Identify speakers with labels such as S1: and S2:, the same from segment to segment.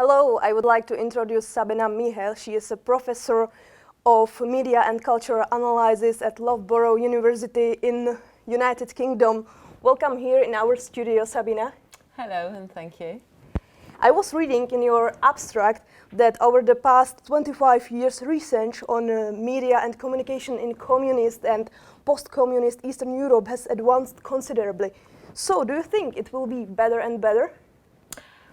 S1: Hello, I would like to introduce Sabina Mihelj. She is a professor of media and cultural analysis at Loughborough University in United Kingdom. Welcome here in our studio, Sabina.
S2: Hello and thank you.
S1: I was reading in your abstract that over the past 25 years research on media and communication in communist and post-communist Eastern Europe has advanced considerably. So do you think it will be better and better?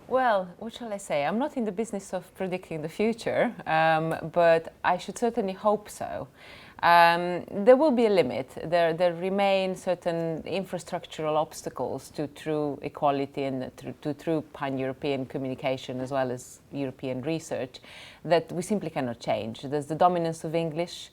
S2: Well, what shall I say? I'm not in the business of predicting the future, but I should certainly hope so. There will be a limit. There remain certain infrastructural obstacles to true equality and to true pan-European communication as well as European research that we simply cannot change. There's the dominance of English,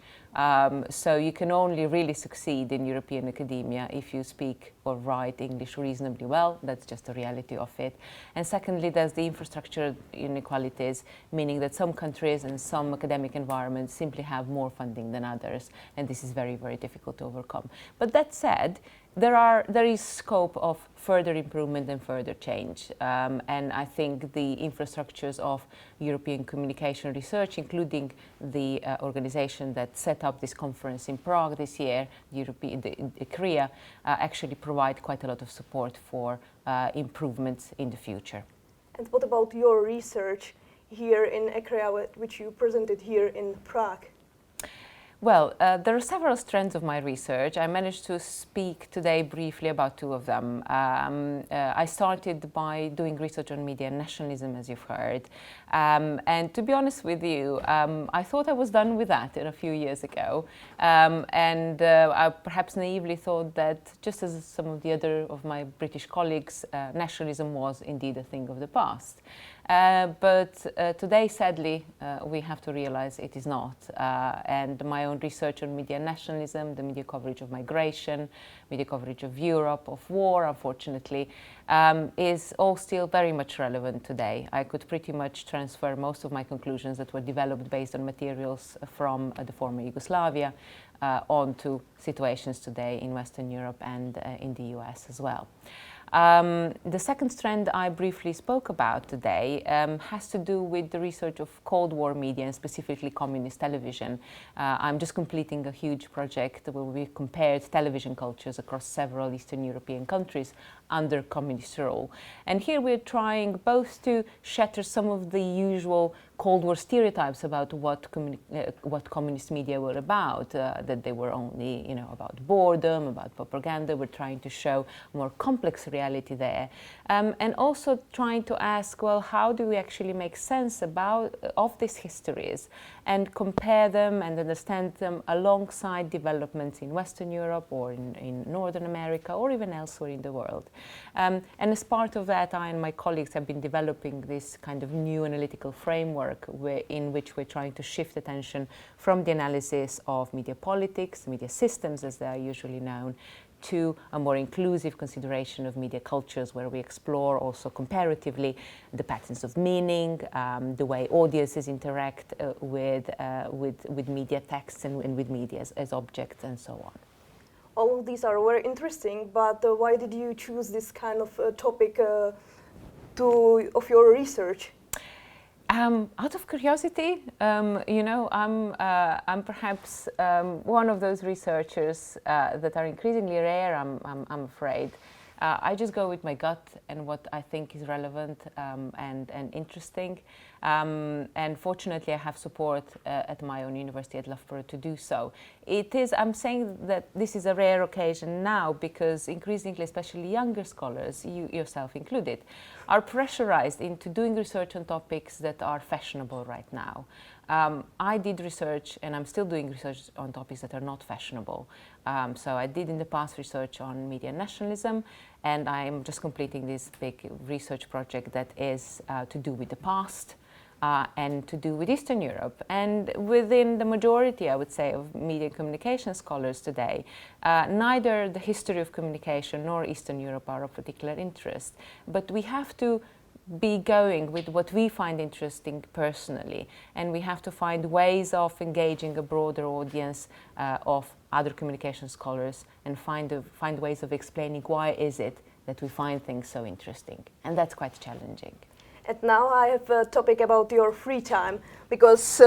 S2: so you can only really succeed in European academia if you speak or write English reasonably well. That's just the reality of it. And secondly, there's the infrastructural inequalities, meaning that some countries and some academic environments simply have more funding than others, and this is very, very difficult to overcome. But that said, there is scope of further improvement and further change. And I think the infrastructures of European communication research, including the organization that set up this conference in Prague this year, the Ecrea, actually provide quite a lot of support for improvements in the future.
S1: And what about your research here in Ecrea, which you presented here in Prague?
S2: Well, there are several strands of my research. I managed to speak today briefly about two of them. I started by doing research on media and nationalism, as you've heard. And to be honest with you, I thought I was done with that a few years ago. I perhaps naively thought that, just as some of the other of my British colleagues, nationalism was indeed a thing of the past. But today, sadly, we have to realize it is not. And my own research on media nationalism, the media coverage of migration, media coverage of Europe, of war, unfortunately, is all still very much relevant today. I could pretty much transfer most of my conclusions that were developed based on materials from the former Yugoslavia onto situations today in Western Europe and in the US as well. The second strand I briefly spoke about today has to do with the research of Cold War media and specifically communist television. I'm just completing a huge project where we compared television cultures across several Eastern European countries under communist rule. And here we're trying both to shatter some of the usual Cold War stereotypes about what communist media were about, that they were only, about boredom, about propaganda. We're trying to show a more complex reality there, and also trying to ask, well, how do we actually make sense of these histories and compare them and understand them alongside developments in Western Europe or in Northern America or even elsewhere in the world. And as part of that, I and my colleagues have been developing this kind of new analytical framework in which we're trying to shift attention from the analysis of media politics, media systems as they are usually known, to a more inclusive consideration of media cultures, where we explore also comparatively the patterns of meaning, the way audiences interact with media texts and with media as objects, and so on.
S1: All of these are very interesting, but why did you choose this kind of topic of your research?
S2: Out of curiosity, I'm perhaps one of those researchers that are increasingly rare, I'm afraid. I just go with my gut and what I think is relevant and interesting. And fortunately, I have support at my own university at Loughborough to do so. I'm saying that this is a rare occasion now because increasingly, especially younger scholars, you yourself included, are pressurized into doing research on topics that are fashionable right now. I did research, and I'm still doing research on topics that are not fashionable. So I did in the past research on media nationalism, and I'm just completing this big research project that is to do with the past and to do with Eastern Europe. And within the majority, I would say, of media communication scholars today, neither the history of communication nor Eastern Europe are of particular interest. But we have to be going with what we find interesting personally, and we have to find ways of engaging a broader audience of other communication scholars and find ways of explaining why is it that we find things so interesting, and that's quite challenging.
S1: And now I have a topic about your free time, because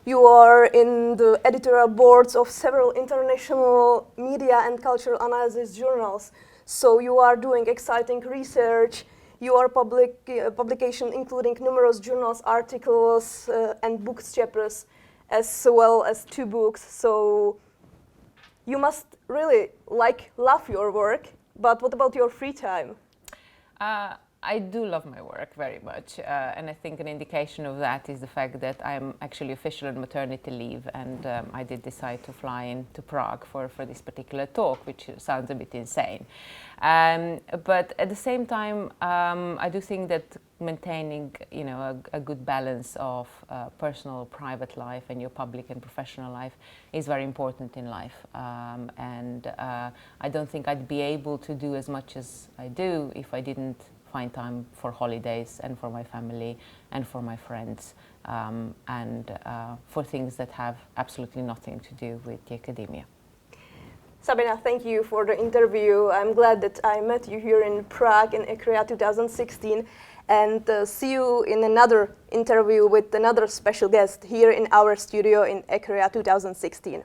S1: you are in the editorial boards of several international media and cultural analysis journals. So you are doing exciting research. You are publication including numerous journals, articles, and books chapters, as well as 2 books. So you must really love your work. But what about your free time?
S2: I do love my work very much, and I think an indication of that is the fact that I'm actually official on maternity leave, and I did decide to fly into Prague for this particular talk, which sounds a bit insane. But at the same time, I do think that maintaining, a good balance of personal, private life and your public and professional life is very important in life. And I don't think I'd be able to do as much as I do if I didn't find time for holidays and for my family and for my friends, and for things that have absolutely nothing to do with the academia.
S1: Sabina, thank you for the interview. I'm glad that I met you here in Prague in Ecrea 2016, and see you in another interview with another special guest here in our studio in Ecrea 2016.